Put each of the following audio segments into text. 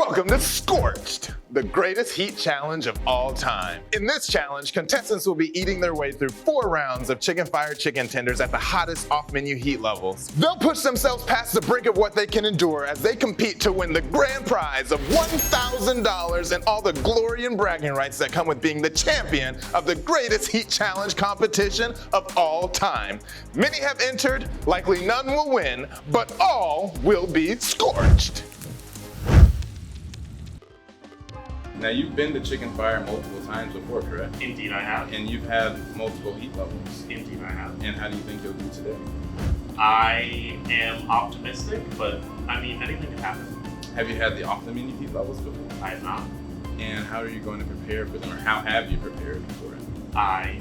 Welcome to Skorched, the greatest heat challenge of all time. In this challenge, contestants will be eating their way through 4 rounds of chicken fire chicken tenders at the hottest off-menu heat levels. They'll push themselves past the brink of what they can endure as they compete to win the grand prize of $1,000 and all the glory and bragging rights that come with being the champion of the greatest heat challenge competition of all time. Many have entered, likely none will win, but all will be scorched. Now, you've been to Chicken Fire multiple times before, correct? Indeed I have. And you've had multiple heat levels. Indeed I have. And how do you think you'll do today? I am optimistic, but I mean, anything can happen. Have you had the off-the-menu heat levels before? I have not. And how are you going to prepare for them, or how have you prepared for it? I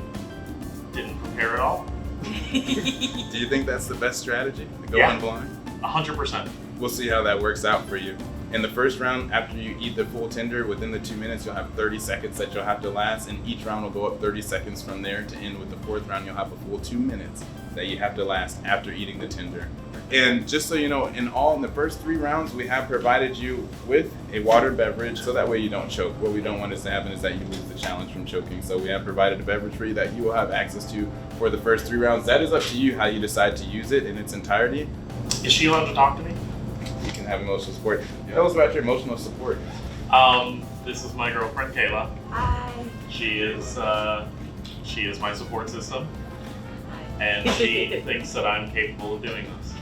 didn't prepare at all. Do you think that's the best strategy, to go Yeah. in blind? 100%. We'll see how that works out for you. In the first round, after you eat the full tender, within the 2 minutes, you'll have 30 seconds that you'll have to last, and each round will go up 30 seconds from there to end with the 4th round. You'll have a full 2 minutes that you have to last after eating the tender. And just so you know, in the first 3 rounds, we have provided you with a water beverage, so that way you don't choke. What we don't want to happen is that you lose the challenge from choking. So we have provided a beverage for you that you will have access to for the first 3 rounds. That is up to you how you decide to use it in its entirety. Is she allowed to talk to me? You can have emotional support. Tell us about your emotional support. This is my girlfriend, Kayla. Hi. She is my support system. And she thinks that I'm capable of doing this.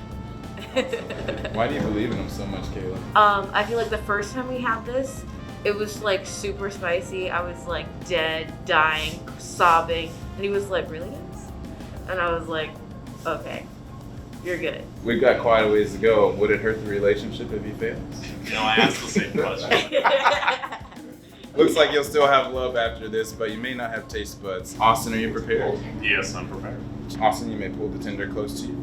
Why do you believe in him so much, Kayla? I feel like the first time we had this, it was like super spicy. I was like dead, dying, sobbing. And he was like, really, guys? And I was like, okay, you're good. We've got quite a ways to go. Would it hurt the relationship if he fails? You know, I asked the same question. Looks like you'll still have love after this, but you may not have taste buds. Austin, are you prepared? Yes, I'm prepared. Austin, you may pull the tender close to you.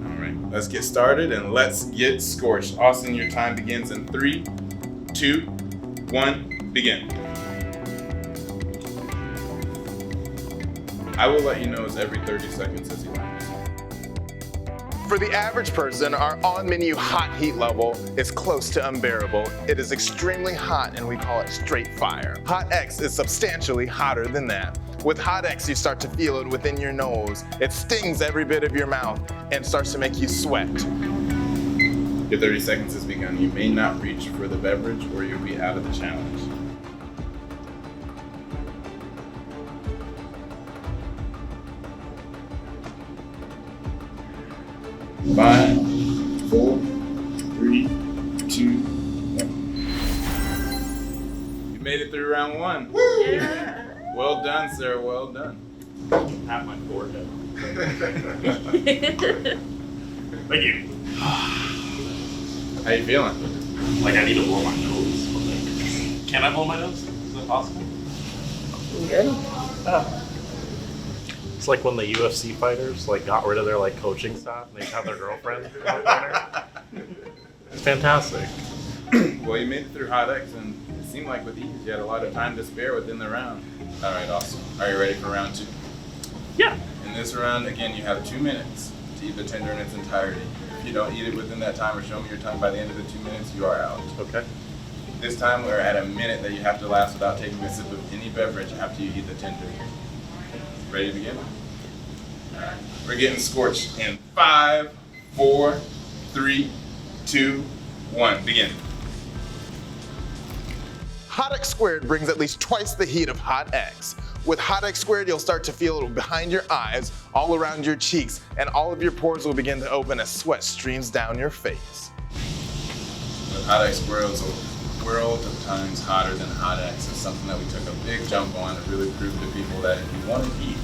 All right, let's get started and let's get scorched. Austin, your time begins in 3, 2, 1, begin. I will let you know as every 30 seconds as he lands. For the average person, our on-menu hot heat level is close to unbearable. It is extremely hot and we call it straight fire. Hot X is substantially hotter than that. With Hot X, you start to feel it within your nose. It stings every bit of your mouth and starts to make you sweat. Your 30 seconds has begun. You may not reach for the beverage or you'll be out of the challenge. Five, 4, 3, 2, 1. You made it through round 1. Yeah. Well done, sir. Well done. Pat my forehead. Thank you. How you feeling? Like, I need to blow my nose. But like, can I blow my nose? Is that possible? Good. It's like when the UFC fighters like got rid of their like coaching staff and they just have their girlfriend in the corner. It's fantastic. Well, you made it through Hot X, and it seemed like with ease you had a lot of time to spare within the round. All right, awesome. Are you ready for round 2? Yeah. In this round, again, you have 2 minutes to eat the tender in its entirety. If you don't eat it within that time or show me your time by the end of the 2 minutes, you are out. Okay. This time, we're at a minute that you have to last without taking a sip of any beverage after you eat the tender. Ready to begin? All right. We're getting scorched in 5, 4, 3, 2, 1. Begin. Hot X squared brings at least twice the heat of Hot X. With Hot X squared, you'll start to feel it behind your eyes, all around your cheeks, and all of your pores will begin to open as sweat streams down your face. With Hot X squared, it's a world of times hotter than Hot X. It's something that we took a big jump on to really prove to people that if you want to eat,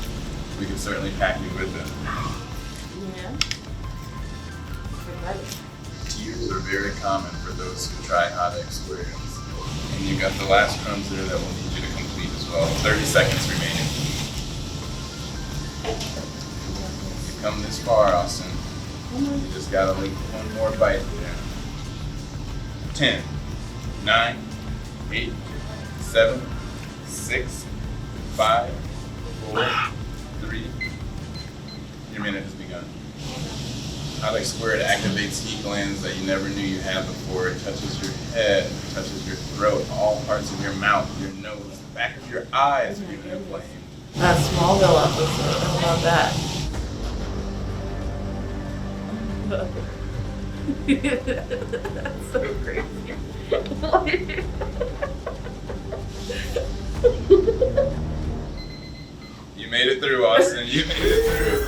we can certainly pack you with it. Yeah. Tears are very common for those who try Hot X squared. And you got the last crumbs there that we'll need you to complete as well. 30 seconds remaining. You've come this far, Austin. You just gotta leave one more bite there. 10, 9, 8, 7, 6, 5, 4, 3. Your minute has begun. Hot Squared activates heat glands that you never knew you had before. It touches your head, touches your throat, all parts of your mouth, your nose, the back of your eyes are even inflamed. That Smallville episode. How about that? That's so crazy. You made it through, Austin. You made it through.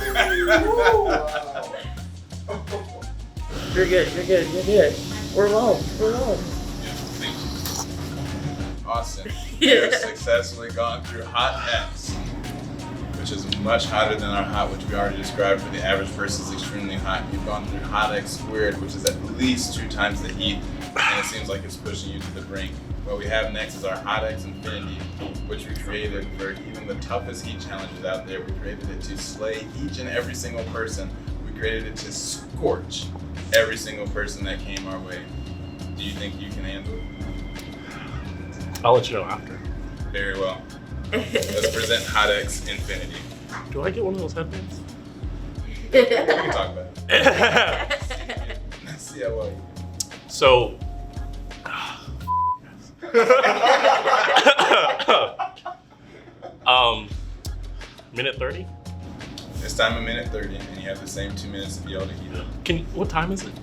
You're good. We're well. Austin, you have successfully gone through Hot X, which is much hotter than our hot, which we already described for the average person is extremely hot. You've gone through Hot X Squared, which is at least 2 times the heat, and it seems like it's pushing you to the brink. What we have next is our Hot X Infinity, which we created for even the toughest heat challenges out there. We created it to slay each and every single person. We created it to scorch every single person that came our way. Do you think you can handle it? I'll let you know after. Very well. Let's present Hot X Infinity. Do I get one of those headbands? We can talk about it. Let's see how well you do. So, minute 30? This time a minute 30, and you have the same 2 minutes to be able to heat up. What time is it?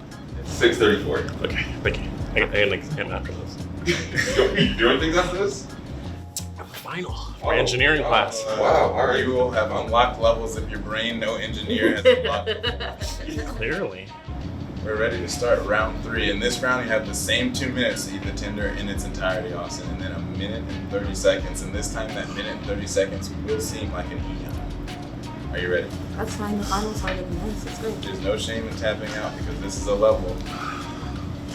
It's 6:34. Okay, thank you. I got an exam after this. You doing things after this? Final for engineering class. Wow, all right. You will have unlocked levels of your brain no engineer has unlocked before. Clearly. We're ready to start round 3. In this round, you have the same 2 minutes to heat the tinder in its entirety, Austin, and then a minute and 30 seconds. And this time, that minute and 30 seconds will seem like an eon. Are you ready? That's fine. The finals are getting nice. It's good. There's no shame in tapping out because this is a level.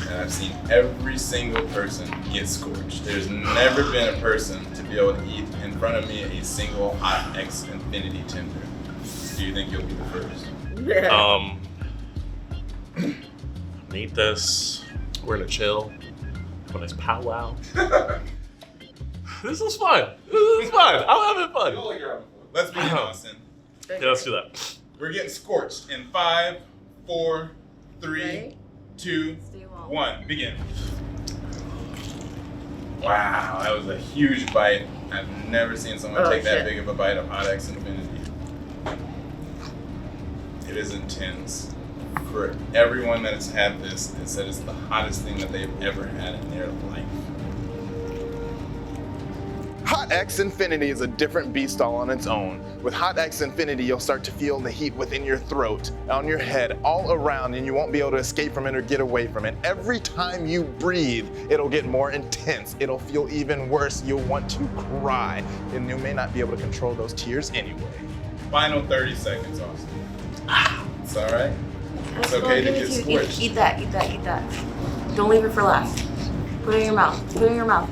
And I've seen every single person get scorched. There's never been a person to be able to eat in front of me a single Hot X Infinity tinder. Do you think you'll be the first? Need this. We're gonna chill. Have a nice powwow. This is fun. I'm having fun. Let's begin, Austin. Yeah, let's do that. We're getting scorched in 5, 4, 3, Ready? 2, Stay warm. 1. Begin. Wow, that was a huge bite. I've never seen someone take that big of a bite of Hot X Infinity. It is intense. For everyone that has had this, it said it's the hottest thing that they've ever had in their life. Hot X Infinity is a different beast all on its own. With Hot X Infinity, you'll start to feel the heat within your throat, on your head, all around, and you won't be able to escape from it or get away from it. Every time you breathe, it'll get more intense. It'll feel even worse. You'll want to cry, and you may not be able to control those tears anyway. Final 30 seconds, Austin. It's all right. It's Well, okay to give get it you. scorched. Eat that. Don't leave it for last. Put it in your mouth.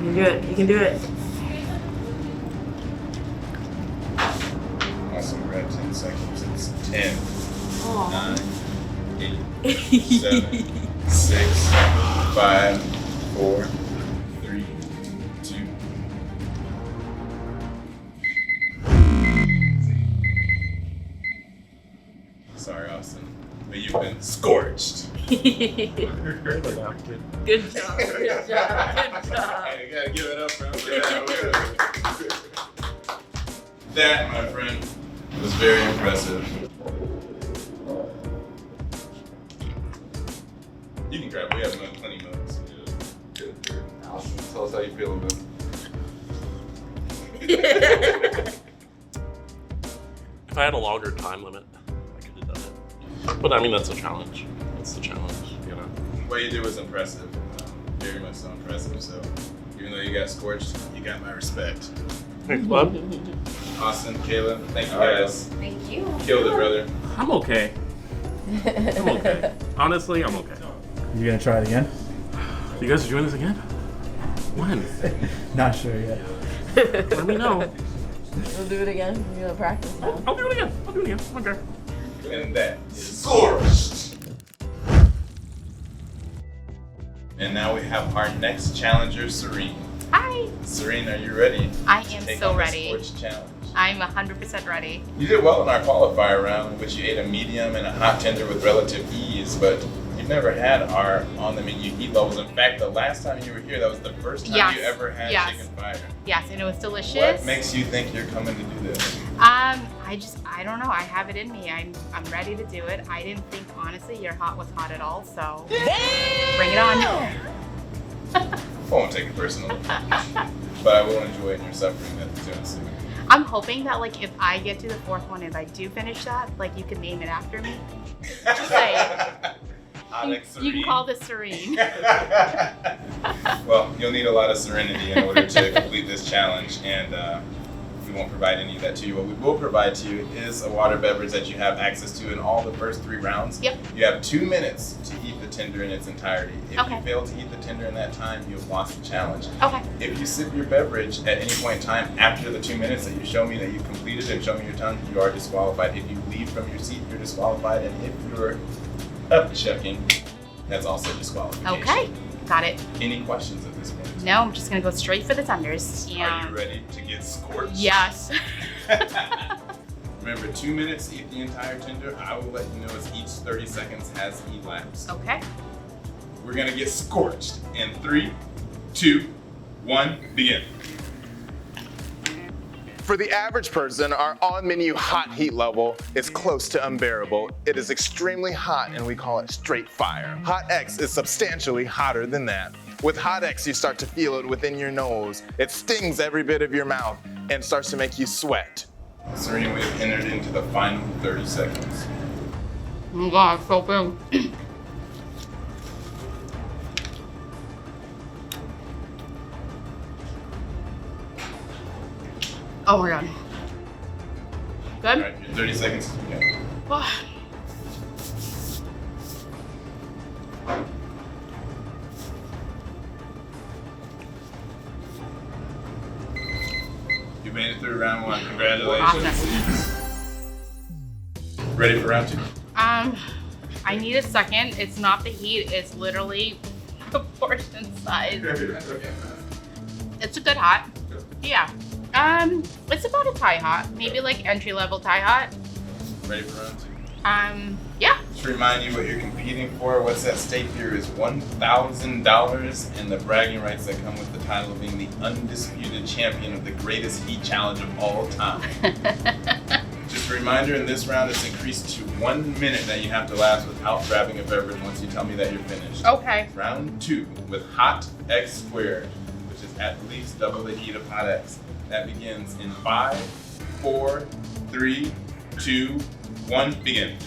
You can do it. Awesome, we're at 10 seconds. It's 10, Aw. 9, 8, 7, 6, 5, 4, 3, 2. Sorry, Austin, but you've been scorched. Good job. Hey, you gotta give it up, bro. That, my friend, was very impressive. You can grab. We have plenty of mugs. Good. Awesome. Tell us how you feeling, man. If I had a longer time limit, I could have done it. But I mean, that's a challenge. That's the challenge, you know. What you did was impressive. Very much so impressive. So, even though you got scorched, you got my respect. Thanks, bud. Austin, Kayla, thank you All right, guys. Thank you. Killed it, brother. I'm okay. I'm okay. Honestly, I'm okay. You gonna try it again? You guys are doing this again? When? Not sure yet. Let me know. We'll do it again. We're gonna practice now. I'll do it again. Okay. And that is scorched. And now we have our next challenger, Serena. Hi. Serena, are you ready? I to am take so on the ready. Scorched challenge? I'm 100% ready. You did well in our qualifier round, in which you ate a medium and a hot tender with relative ease, but you've never had our on-the-menu heat levels. In fact, the last time you were here, that was the first time you ever had chicken fire. Yes, and it was delicious. What makes you think you're coming to do this? I don't know. I have it in me. I'm ready to do it. I didn't think, honestly, your hot was hot at all, so bring it on. I won't take it personally, but I will enjoy it in your suffering at the Tennessee. I'm hoping that, like, if I get to the fourth one, if I do finish that, like, you can name it after me. Just say, you can call this Serene. Well, you'll need a lot of serenity in order to complete this challenge, and we won't provide any of that to you. What we will provide to you is a water beverage that you have access to in all the first 3 rounds. Yep. You have 2 minutes to eat the tender in its entirety. If Okay. you fail to eat the tender in that time, you've lost the challenge. Okay. If you sip your beverage at any point in time after the 2 minutes that you show me that you completed and show me your tongue, you are disqualified. If you leave from your seat, you're disqualified. And if you're up chucking, that's also disqualification. Okay, got it. Any questions at this point? No, I'm just gonna go straight for the tenders. Are you ready to get scorched? Yes. Remember, 2 minutes to eat the entire tender. I will let you know as each 30 seconds has elapsed. Okay. We're gonna get scorched in 3, 2, 1, begin. For the average person, our on-menu hot heat level is close to unbearable. It is extremely hot and we call it straight fire. Hot X is substantially hotter than that. With Hot X, you start to feel it within your nose. It stings every bit of your mouth and starts to make you sweat. Serena, we have entered into the final 30 seconds. Oh my God, so big. Oh my God. Good? All right, your 30 seconds to begin. Oh. You made it through round 1. Congratulations. Ready for round 2? I need a second. It's not the heat, it's literally the portion size. It's a good hot. Yeah. It's about a Thai hot. Maybe like entry-level Thai hot. Ready for round 2? Yeah. Just to remind you what you're competing for. What's at stake here is $1,000 and the bragging rights that come with the title of being the undisputed champion of the greatest heat challenge of all time. Just a reminder, in this round, it's increased to 1 minute that you have to last without grabbing a beverage once you tell me that you're finished. Okay. Round 2 with Hot X squared, which is at least double the heat of Hot X. That begins in 5, 4, 3, 2, 1, begin.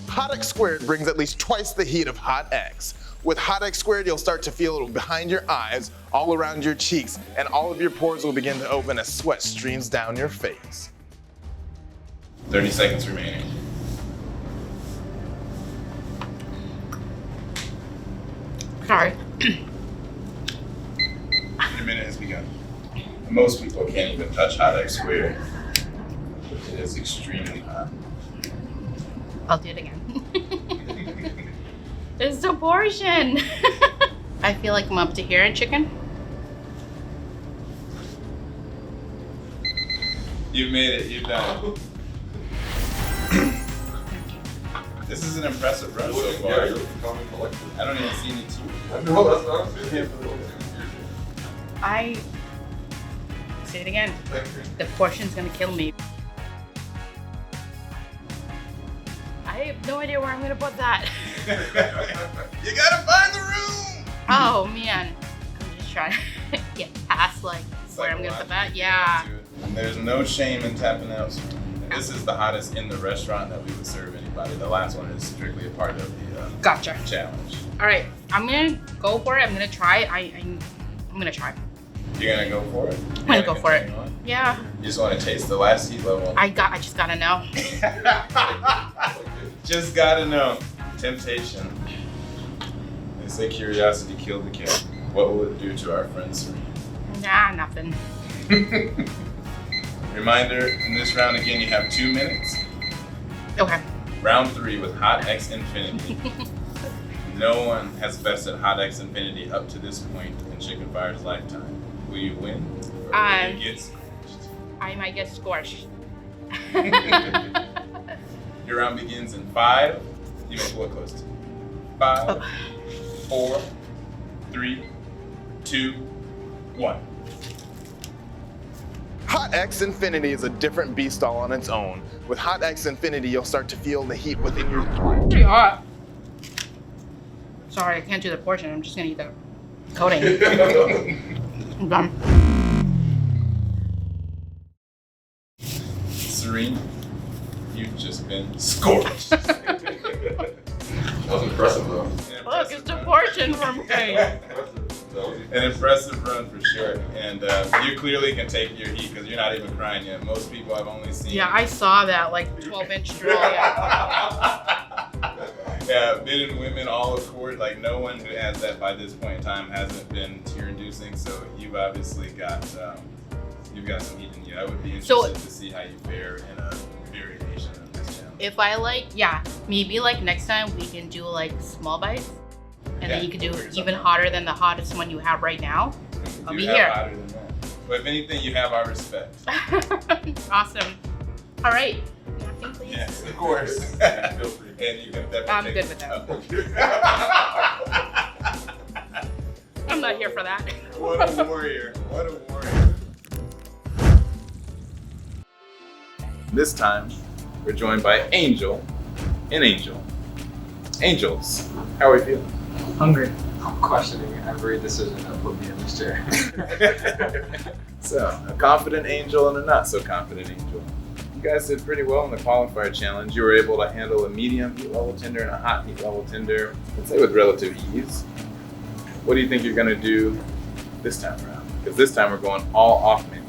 Hot X squared brings at least twice the heat of Hot X. With Hot X squared, you'll start to feel it behind your eyes, all around your cheeks, and all of your pores will begin to open as sweat streams down your face. 30 seconds remaining. Sorry. Your minute has begun. Most people can't even touch Hot X squared. It is extremely hot. I'll do it again. It's the portion. I feel like I'm up to here in chicken. You've made it. You've done it. This is an impressive run so far. Yeah, you're the common collector. I don't even see any teeth. I know, that's what I'm saying. Say it again. The portion's gonna kill me. I have no idea where I'm gonna put that. You gotta find the room! Oh man, I'm just trying to get past like where I'm gonna put that. Yeah. And there's no shame in tapping out. This is the hottest in the restaurant that we would serve anybody. The last one is strictly a part of the Gotcha. challenge. All right, I'm gonna go for it. I'm gonna try. I'm gonna try. You're gonna go for it? I'm gonna go for it. Yeah. You just want to taste the last heat level. I just gotta know. Just gotta know. Temptation. They say curiosity killed the cat. What will it do to our friend Serena? Nah, nothing. Reminder, in this round again, you have 2 minutes. Okay. Round 3 with Hot X Infinity. No one has bested Hot X Infinity up to this point in Chicken Fire's lifetime. Will you win You get I might get scorched. Your round begins in 5. You may pull it close to 5, 4, 3, 2, 1. Hot X Infinity is a different beast all on its own. With Hot X Infinity, you'll start to feel the heat within your throat. Pretty hot. Sorry, I can't do the portion. I'm just gonna eat the coating. I'm done. Serena, you've just been scorched. That was impressive though. Look, it's the portion for me. An impressive run for sure. And you clearly can take your heat because you're not even crying yet. Most people I've only seen. Yeah, I saw that, like 12-inch drill. Yeah. Yeah, men and women all accord. Like no one who has that by this point in time hasn't been tear-inducing. So you've obviously got you've got some heat in you. I would be interested to see how you fare in a variation of this challenge. If I maybe next time we can do small bites, and then you can do even hotter than the hottest one you have right now. I'll be here. Hotter than that. But if anything, you have our respect. Awesome. All right. Napkin, please. Yes, of course. Feel free. And you can definitely I'm take good with that. I'm not here for that. What a warrior. What a warrior. This time, we're joined by Angel and Angel. Angels, how are we feeling? Hungry. I'm questioning every decision that put me in this chair. So, a confident angel and a not so confident angel. You guys did pretty well in the qualifier challenge. You were able to handle a medium heat level tender and a hot heat level tender, I'd say with relative ease. What do you think you're going to do this time around? Because this time we're going all off menu.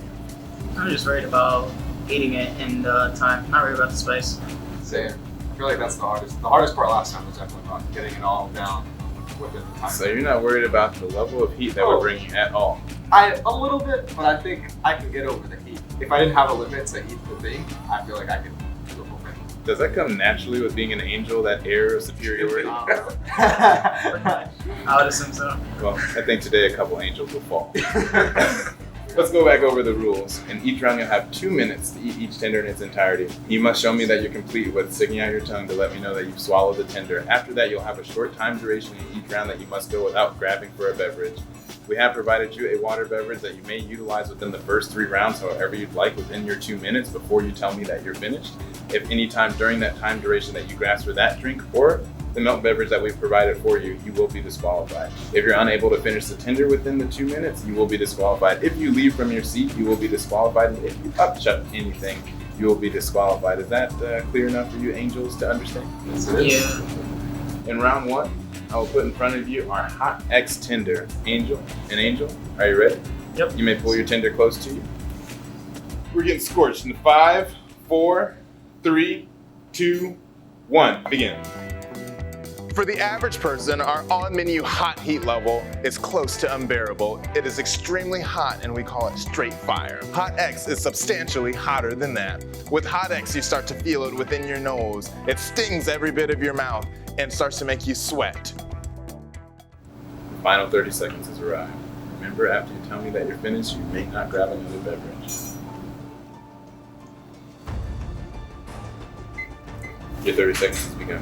I'm just worried about eating it in the time. Not worried about the spice. Same. I feel like that's the hardest. The hardest part last time was definitely about getting it all down within the time. So you're not worried about the level of heat that we're bringing at all? A little bit, but I think I can get over the heat. If I didn't have a limit to heat the thing, I feel like I could do the whole thing. Does that come naturally with being an angel, that air of superiority? I would assume so. Well, I think today a couple angels will fall. Let's go back over the rules. In each round, you'll have 2 minutes to eat each tender in its entirety. You must show me that you're complete with sticking out your tongue to let me know that you've swallowed the tender. After that, you'll have a short time duration in each round that you must go without grabbing for a beverage. We have provided you a water beverage that you may utilize within the first 3 rounds, however you'd like, within your 2 minutes before you tell me that you're finished. If any time during that time duration that you grasp for that drink or the milk beverage that we've provided for you, you will be disqualified. If you're unable to finish the tender within the 2 minutes, you will be disqualified. If you leave from your seat, you will be disqualified. And if you upchuck anything, you will be disqualified. Is that clear enough for you angels to understand? Yes, it is. Yeah. In round 1, I will put in front of you our Hot X Tender. Angel and Angel, are you ready? Yep. You may pull your tender close to you. We're getting scorched in 5, 4, 3, 2, 1. Begin. For the average person, our on-menu hot heat level is close to unbearable. It is extremely hot and we call it straight fire. Hot X is substantially hotter than that. With Hot X, you start to feel it within your nose. It stings every bit of your mouth and starts to make you sweat. The final 30 seconds has arrived. Remember, after you tell me that you're finished, you may not grab another beverage. Your 30 seconds has begun.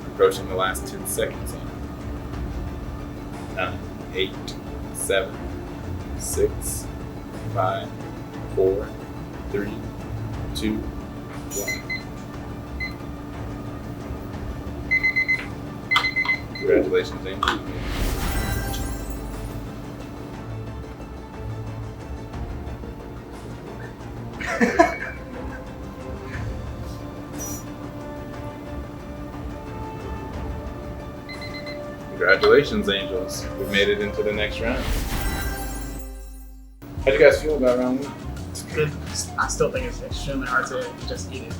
Approaching the last 10 seconds. 9, 8, 7, 6, 5, 4, 3, 2, 1. Congratulations, Angel. Congratulations, Angels. We've made it into the next round. How'd you guys feel about round 1? It's good. I still think it's extremely hard to just eat it.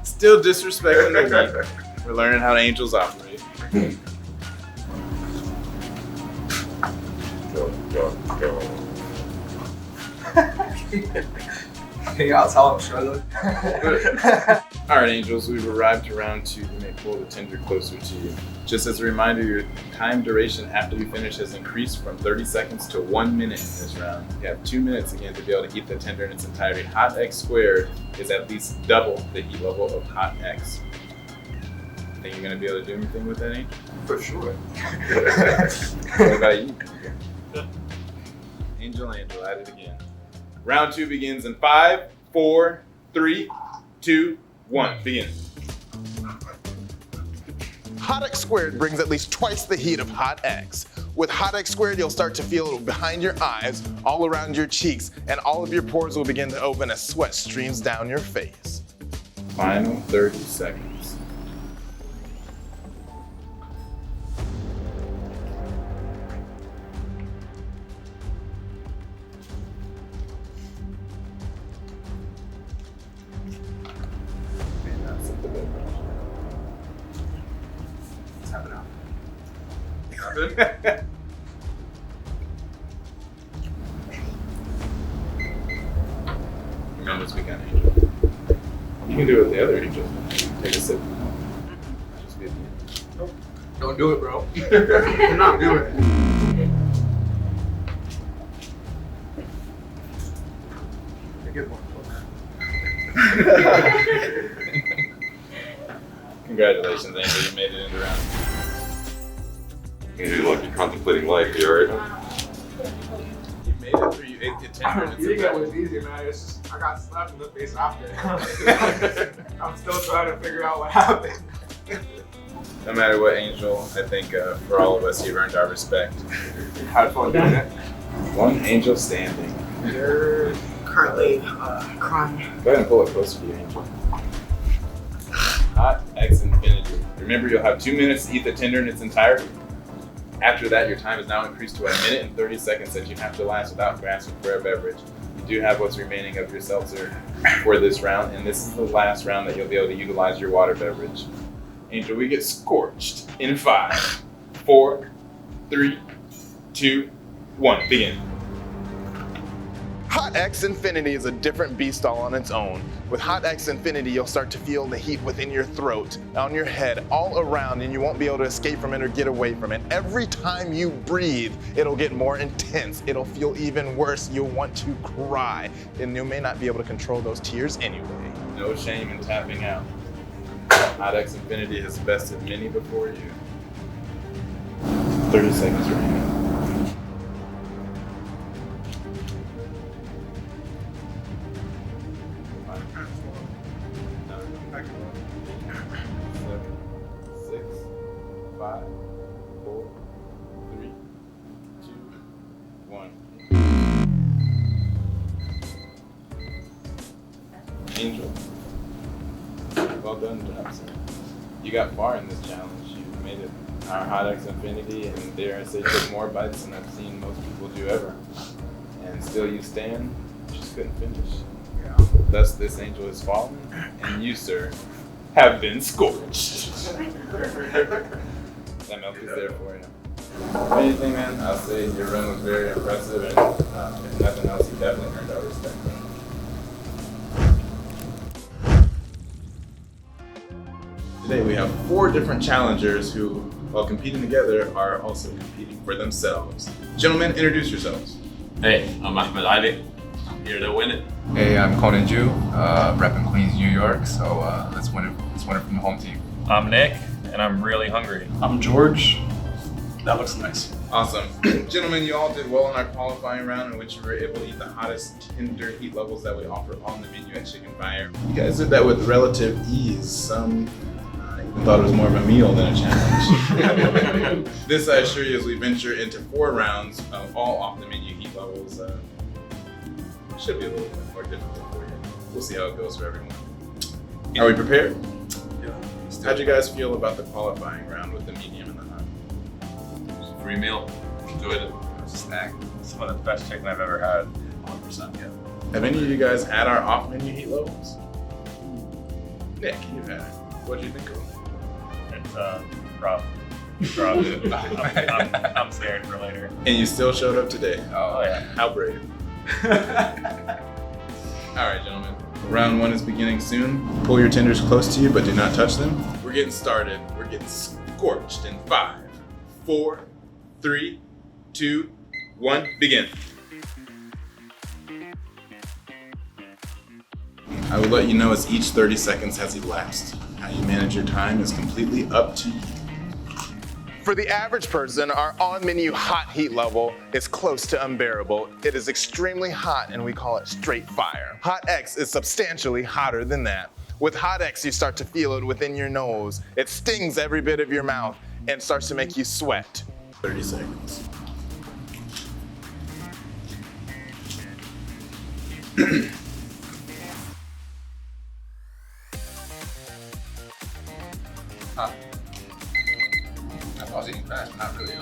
Still disrespecting the meat. We're learning how angels operate. Hey, I'll tell I'm struggling. All right, Angels, we've arrived to round 2. You may pull the tender closer to you. Just as a reminder, your time duration after you finish has increased from 30 seconds to 1 minute in this round. You have 2 minutes again to be able to heat the tender in its entirety. Hot X squared is at least double the heat level of Hot X. Think you're gonna be able to do anything with that, Angel? For sure. What about you? Angel, at it again. Round 2 begins in 5, 4, 3, 2, 1. Begin. Hot X squared brings at least twice the heat of Hot X. With Hot X squared, you'll start to feel it behind your eyes, all around your cheeks, and all of your pores will begin to open as sweat streams down your face. Final 30 seconds. Remember this weekend, Angel. You can do it with the other Angel. Take a sip. Just be Nope. Don't do it, bro. Do not do it. Get one. Congratulations, Angel. You made it into round. You're like you're contemplating life, you alright? You made it through. You ate the tender. And Eating it was easy, man. It's just, I got slapped in the face after. I'm still trying to figure out what happened. No matter what, Angel, I think for all of us, you've earned our respect. Had fun doing it. One Angel standing. You're currently crying. Go ahead and pull it closer to you, Angel. Hot X Infinity. Remember, you'll have 2 minutes to eat the tender in its entirety. After that, your time is now increased to 1 minute and 30 seconds that you have to last without grasping for a beverage. You do have what's remaining of your seltzer for this round, and this is the last round that you'll be able to utilize your water beverage. Angel, we get scorched in 5, 4, 3, 2, 1. Begin. Hot X Infinity is a different beast all on its own. With Hot X Infinity, you'll start to feel the heat within your throat, on your head, all around, and you won't be able to escape from it or get away from it. Every time you breathe, it'll get more intense. It'll feel even worse. You'll want to cry, and you may not be able to control those tears anyway. No shame in tapping out. Hot X Infinity has bested many before you. 30 seconds remaining. 5, 4, 3, 2, 1. Angel. Well done, Johnson. You got far in this challenge. You made it our Hot X Infinity, and dare I say, took more bites than I've seen most people do ever. And still you stand, just couldn't finish. Yeah. Thus this angel is fallen, and you, sir, have been scorched. That milk is there for you. If anything, man, I'll say your run was very impressive, and if nothing else, you definitely earned our respect. Today we have 4 different challengers who, while competing together, are also competing for themselves. Gentlemen, introduce yourselves. Hey, I'm Ahmed Ali. I'm here to win it. Hey, I'm Conan Ju, repping Queens, New York. So let's win it from the home team. I'm Nick, and I'm really hungry. I'm George. That looks nice. Awesome. Gentlemen, you all did well in our qualifying round in which you were able to eat the hottest tender heat levels that we offer on the menu at Chicken Fire. You guys did that with relative ease. Some even thought it was more of a meal than a challenge. This, I assure you, as we venture into 4 rounds of all off the menu heat levels, should be a little bit more difficult for you. We'll see how it goes for everyone. Are we prepared? Yeah. How'd you guys feel about the qualifying round with the medium and the hot? Free meal. Enjoyed it. It's a snack. Some of the best chicken I've ever had. 100%, yeah. Have any of you guys had our off menu heat levels? Nick, you've had it. What do you think of them? It's rough. I'm scared for later. And you still showed up today. Oh yeah. How brave. All right, gentlemen. Round 1 is beginning soon. Pull your tenders close to you, but do not touch them. We're getting started. We're getting scorched in 5, 4, 3, 2, 1, begin. I will let you know as each 30 seconds has elapsed. How you manage your time is completely up to you. For the average person, our on-menu hot heat level is close to unbearable. It is extremely hot and we call it straight fire. Hot X is substantially hotter than that. With Hot X, you start to feel it within your nose. It stings every bit of your mouth and starts to make you sweat. 30 seconds. I was eating fast, but not really.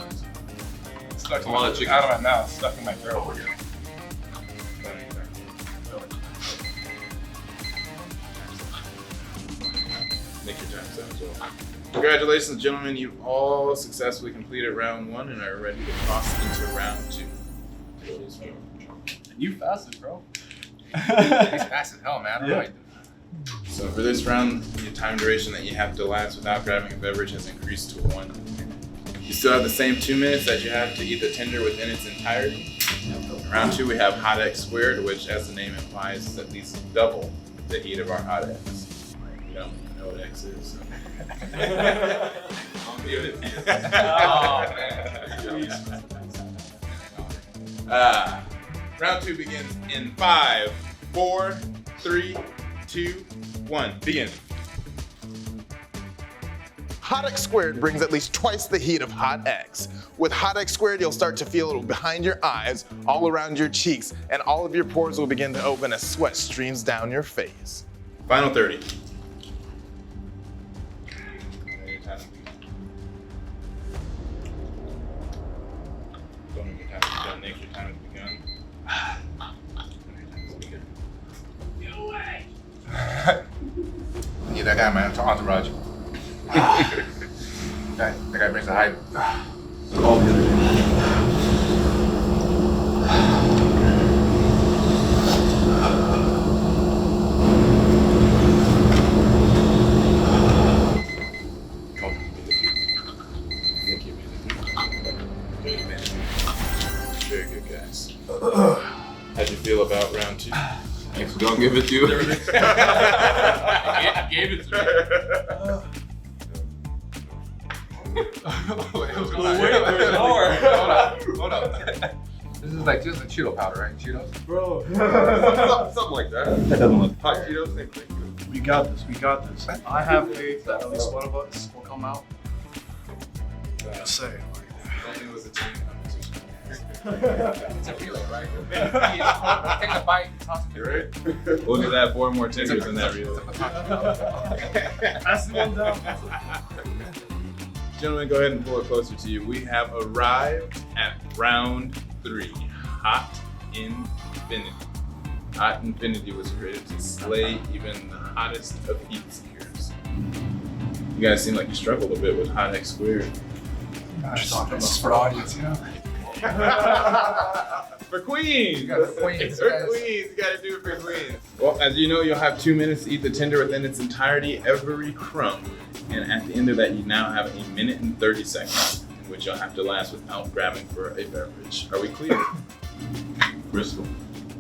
Stuck out of my mouth, stuck in my throat. Make your time sound as well. Congratulations, gentlemen. You've all successfully completed round 1 and are ready to cross into round 2. You fasted, bro. He's fast as hell, man. I don't know how you do that. So for this round, the time duration that you have to last without grabbing a beverage has increased to 1. You still have the same 2 minutes that you have to eat the tender within its entirety. Round 2, we have Hot X Squared, which, as the name implies, is at least double the heat of our Hot X. You don't know what X is. So. I'll give it to you. Round 2 begins in 5, 4, 3, 2, 1. Begin. Hot X Squared brings at least twice the heat of Hot X. With Hot X Squared, you'll start to feel it behind your eyes, all around your cheeks, and all of your pores will begin to open as sweat streams down your face. Final 30. Don't make your time begun. Next, your time has begun. Get away! Yeah, that guy, man. It's entourage. that guy brings the hype. All the other day. Very good, guys. How'd you feel about round 2? Thanks for gonna give it to you. I gave it to me. Wait, hold up. This is like just a Cheeto powder, right? Cheetos? Bro. Something like that. That doesn't look. Hot Cheetos, same thing. We got this. We got this. I have faith that at least one of us will come out. Just saying. It was a team competition. It's a relay, right? Take a bite, toss it. You right? We'll do that 4 more tenders in that relay. That's the one down. Gentlemen, go ahead and pull it closer to you. We have arrived at round 3, Hot Infinity. Hot Infinity was created to slay even the hottest of heat seekers. You guys seem like you struggled a bit with Hot X Squared. This is for the audience, you know? For Queens! You got the Queens, For guys. Queens, you gotta do it for Queens. Well, as you know, you'll have 2 minutes to eat the tender within its entirety, every crumb. And at the end of that, you now have 1 minute and 30 seconds, in which you'll have to last without grabbing for a beverage. Are we clear? Bristol.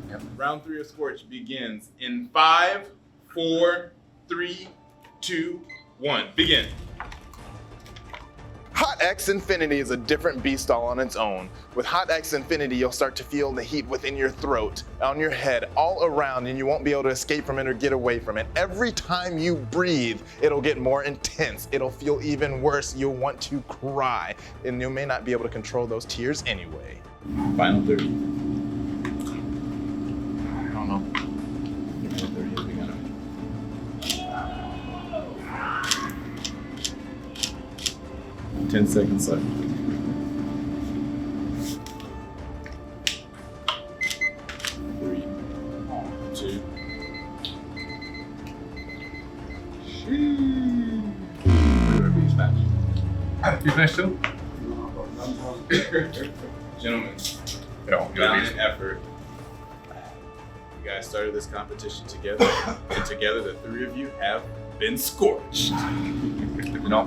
Yep. Round 3 of Skorched begins in 5, 4, 3, 2, 1. Begin. Hot X Infinity is a different beast all on its own. With Hot X Infinity, you'll start to feel the heat within your throat, on your head, all around, and you won't be able to escape from it or get away from it. Every time you breathe, it'll get more intense. It'll feel even worse. You'll want to cry, and you may not be able to control those tears anyway. Final 30. I don't know. Final 30 has begun. 10 seconds left. 3, 2. You finished too? Gentlemen, No, valiant effort. You guys started this competition together, and together the three of you have been scorched. You know?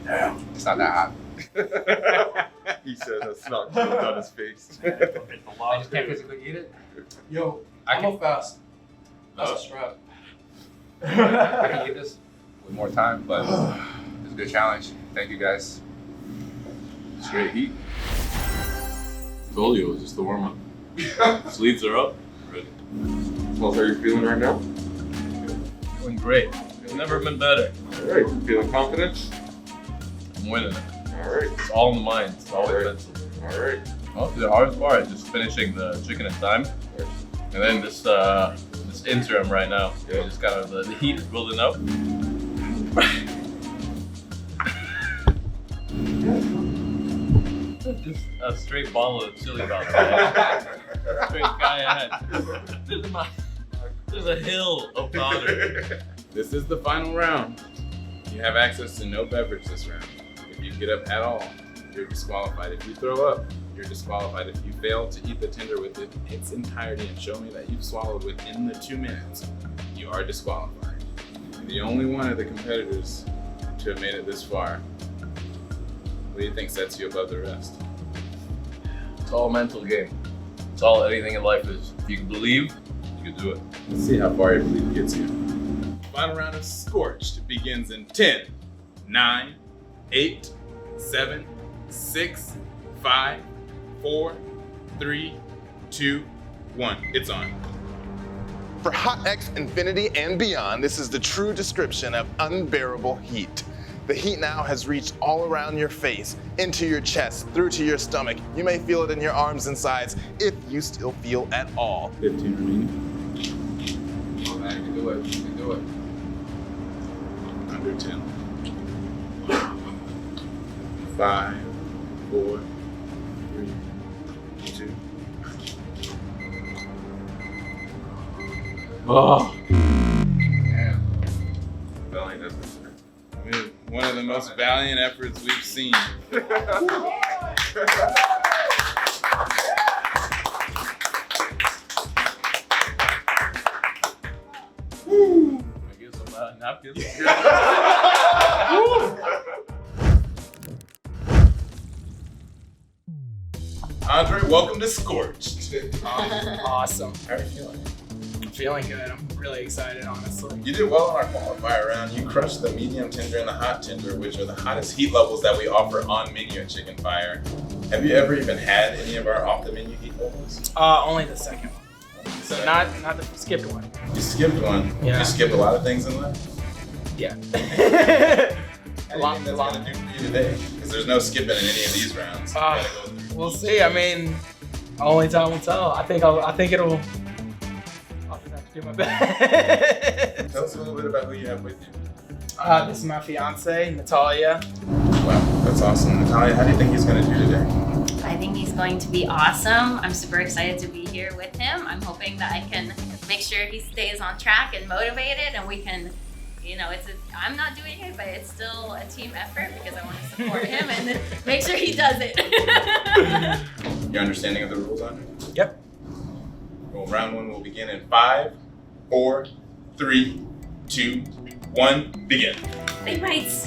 Damn, it's not that hot. He said that's not coming on his face. It's a I lot just can't physically eat it. Yo, I I'm can- a fast. That's Oh. a strap. I can eat this with more time, but it's a good challenge. Thank you guys. Straight heat. Told you it was just the warm up. Sleeves are up. Ready. Well, how are you feeling right now? Feeling great. It's never been better. Alright, feeling confident? I'm winning it. Alright. It's all in the mind. It's all Alright. mental. Alright. Mostly the hardest part is just finishing the chicken in time. And then this interim right now. Yeah. Just kind of the heat is building up. Just a straight bottle of chili about straight guy ahead. There's a hill of powder. This is the final round. You have access to no beverage this round. If you get up at all, you're disqualified. If you throw up, you're disqualified. If you fail to eat the tender with its entirety and show me that you've swallowed within the 2 minutes, you are disqualified. The only one of the competitors to have made it this far. What do you think sets you above the rest? It's all a mental game. It's all anything in life is. If you can believe, you can do it. Let's see how far your belief gets you. Final round of Scorched begins in 10, 9, 8, 7, 6, 5, 4, 3, 2, 1. It's on. For Hot X Infinity and beyond, this is the true description of unbearable heat. The heat now has reached all around your face, into your chest, through to your stomach. You may feel it in your arms and sides, if you still feel at all. 15 remaining. Oh man, you can do it. You can do it. Under 10. 5, 4, 3, 2. Oh. Damn. Belly doesn't. One of the most valiant efforts we've seen. I get some napkins. Andre, welcome to Scorched. Awesome. How are you feeling? I'm feeling good. I'm really excited, honestly. You did well on our qualifier round. You crushed the medium tender and the hot tender, which are the hottest heat levels that we offer on menu at Chicken Fire. Have you ever even had any of our off the menu heat levels? Only the second one. So not the skipped one. You skipped one. Yeah. You skipped a lot of things in life. Yeah. A lot that's gonna do for you today, because there's no skipping in any of these rounds. You gotta go through. We'll see. I mean, only time will tell. I think it'll. I'll just have to do my best. Tell us a little bit about who you have with you. This is my fiance, Natalia. Wow, that's awesome. Natalia, how do you think he's gonna do today? I think he's going to be awesome. I'm super excited to be here with him. I'm hoping that I can make sure he stays on track and motivated, and we can, I'm not doing it, but it's still a team effort because I want to support him and make sure he does it. Your understanding of the rules, Andre? Yep. Well, round one will begin in 5, 4, 3, 2, 1, begin. Big bites.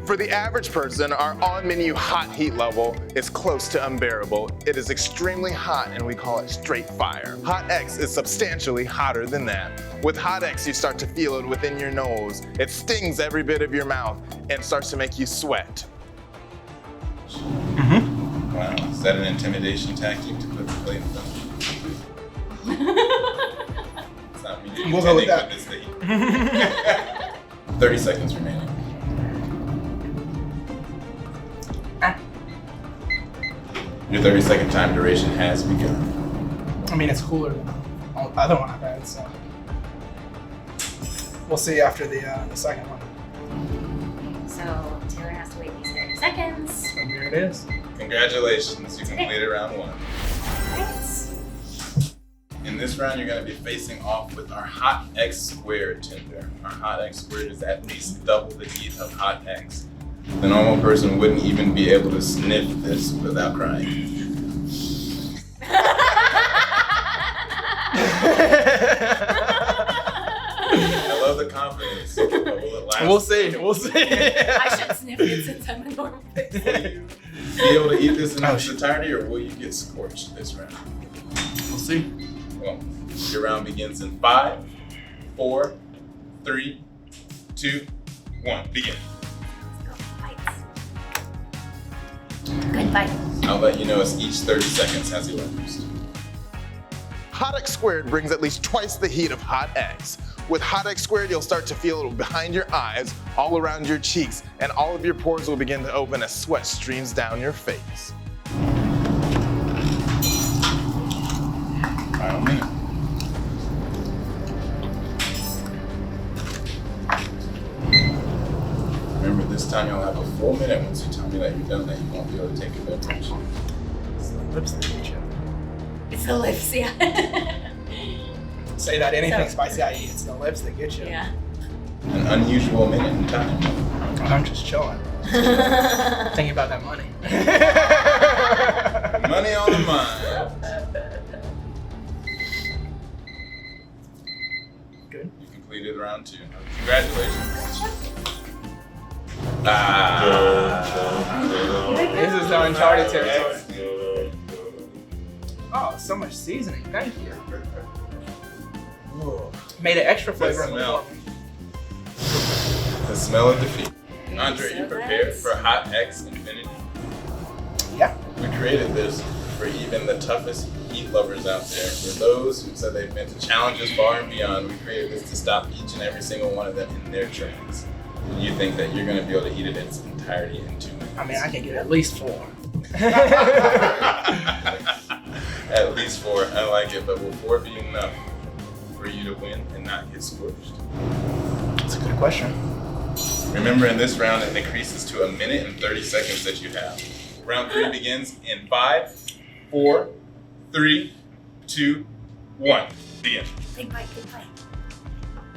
For the average person, our on-menu hot heat level is close to unbearable. It is extremely hot and we call it straight fire. Hot X is substantially hotter than that. With Hot X, you start to feel it within your nose. It stings every bit of your mouth and starts to make you sweat. Wow, is that an intimidation tactic to put the plate in front of you? It's not me We'll go with intending that. this thing. 30 seconds remaining. Your 30-second time duration has begun. I mean, it's cooler than the other one I've had, so we'll see after the second one. So Taylor has to wait these 30 seconds. So there it is. Congratulations, you completed round 1. Right. In this round, you're going to be facing off with our Hot X Squared tender. Our Hot X Squared is at least double the heat of Hot X. The normal person wouldn't even be able to sniff this without crying. I love the confidence. But will it last? We'll see. We'll see. I should sniff it since I'm a normal person. Will you be able to eat this in its entirety, or will you get scorched this round? We'll see. Well, your round begins in 5, 4, 3, 2, 1. Begin. Good bite. I'll let you know it's each 30 seconds as he learns. Hot X squared brings at least twice the heat of hot X. With Hot X squared, you'll start to feel it behind your eyes, all around your cheeks, and all of your pores will begin to open as sweat streams down your face. By all means. Remember, this time you'll have a full minute once you tell me that you're done, that you won't be able to take a beverage. It's the lips that get you. It's the lips, yeah. Say that anything So- spicy I eat, it's the lips that get you. Yeah. An unusual minute in time. I'm just chilling. Thinking about that money. Money on the mind. Good. You completed round 2. Congratulations. This is the uncharted territory. Oh, so much seasoning. Thank you. Ooh. Made it extra flavorful smell. for me. The smell of defeat. Andre, you prepared for Hot X Infinity? Yeah. We created this for even the toughest heat lovers out there. For those who said they've been to challenges far and beyond, we created this to stop each and every single one of them in their tracks. And you think that you're going to be able to eat it in its entirety in 2 minutes? I mean, I can get at least 4. At least 4. I like it, but will 4 be enough for you to win and not get scorched? That's a good question. Remember, in this round, it increases to 1 minute and 30 seconds that you have. Round 3 begins in 5, 4, 3, 2, 1. Begin. Big bite, big bite.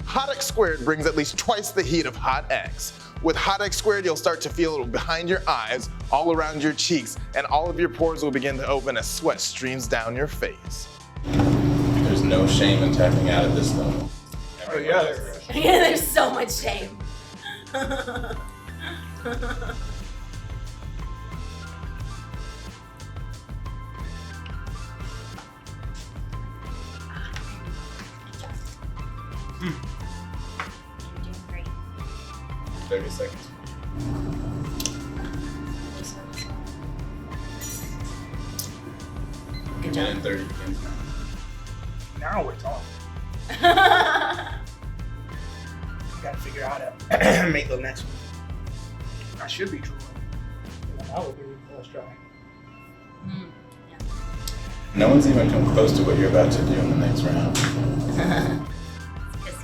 Hot X squared brings at least twice the heat of hot X. With Hot X squared, you'll start to feel it behind your eyes, all around your cheeks, and all of your pores will begin to open as sweat streams down your face. There's no shame in tapping out at this level. Oh, yeah. Yeah, there's so much shame. You're doing great. 30 seconds. Good minute job. and 30 begins now. Now we're talking. Gotta figure out how to make the next one. I should be drooling. That would be really dry. No one's even come close to what you're about to do in the next round.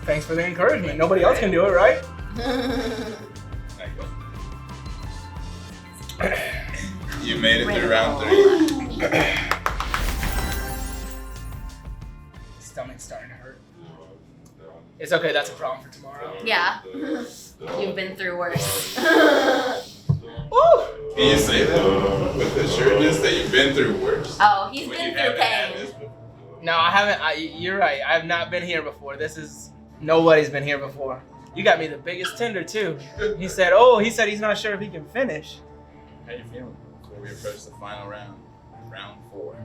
Thanks for the encouragement. Nobody else can do it, right? You made it through round 3. Stomach's starting to hurt. It's okay, that's a problem for tomorrow. Yeah. You've been through worse. Can you say that with the assuredness that you've been through worse? Oh, he's When been you through haven't had pain. this before? No, I haven't. You're right. I have not been here before. Nobody's been here before. You got me the biggest tender too. He said he's not sure if he can finish. How you feeling before we approach the final round? Round 4.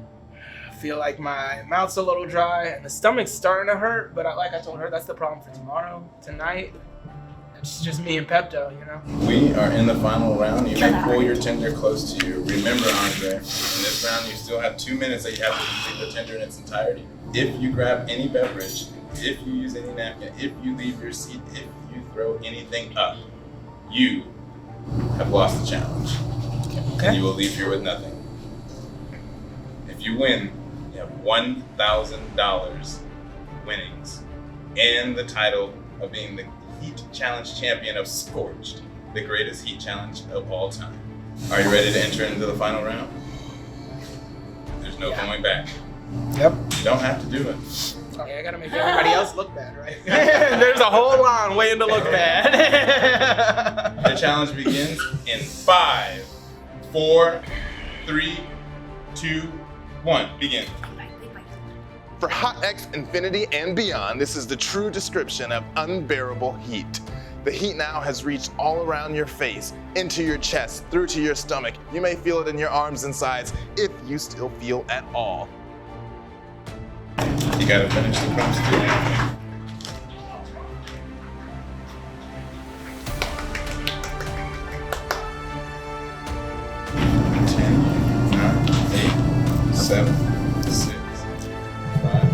I feel like my mouth's a little dry and the stomach's starting to hurt, but like I told her, that's the problem for tomorrow. Tonight, it's just me and Pepto, you know? We are in the final round. You may pull your tender close to you. Remember, Andre, in this round you still have 2 minutes that you have to complete the tender in its entirety. If you grab any beverage, if you use any napkin, if you leave your seat, if you throw anything up, you have lost the challenge. Okay. And you will leave here with nothing. If you win, you have $1,000 winnings and the title of being the Heat Challenge champion of Skorched, the greatest heat challenge of all time. Are you ready to enter into the final round? There's no going back. Yep. You don't have to do it. Sorry, I gotta make everybody else look bad, right? There's a whole line waiting to look bad. The challenge begins in 5, 4, 3, 2, 1. Begin. For Hot X Infinity and beyond, this is the true description of unbearable heat. The heat now has reached all around your face, into your chest, through to your stomach. You may feel it in your arms and sides, if you still feel at all. You gotta finish the prompts today. 10, 9, 8, 7, 6, 5.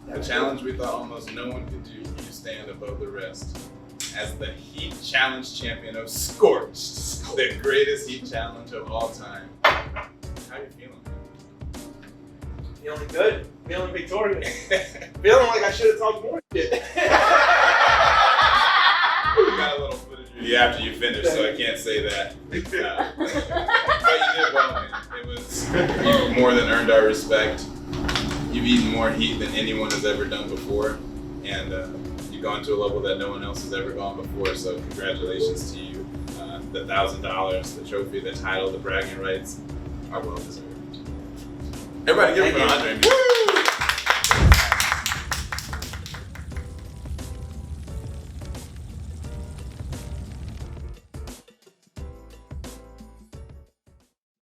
The challenge we thought almost no one could do, you stand above the rest. As the Heat Challenge champion of Skorched, the greatest Heat Challenge of all time. How are you feeling? Feeling good. Feeling victorious. Feeling like I should have talked more shit. You got a little footage of you after you finished, so I can't say that. But you did well, man. You more than earned our respect. You've eaten more heat than anyone has ever done before, and you've gone to a level that no one else has ever gone before, so congratulations to you. The $1,000, the trophy, the title, the bragging rights are well deserved. Everybody give it for Andre.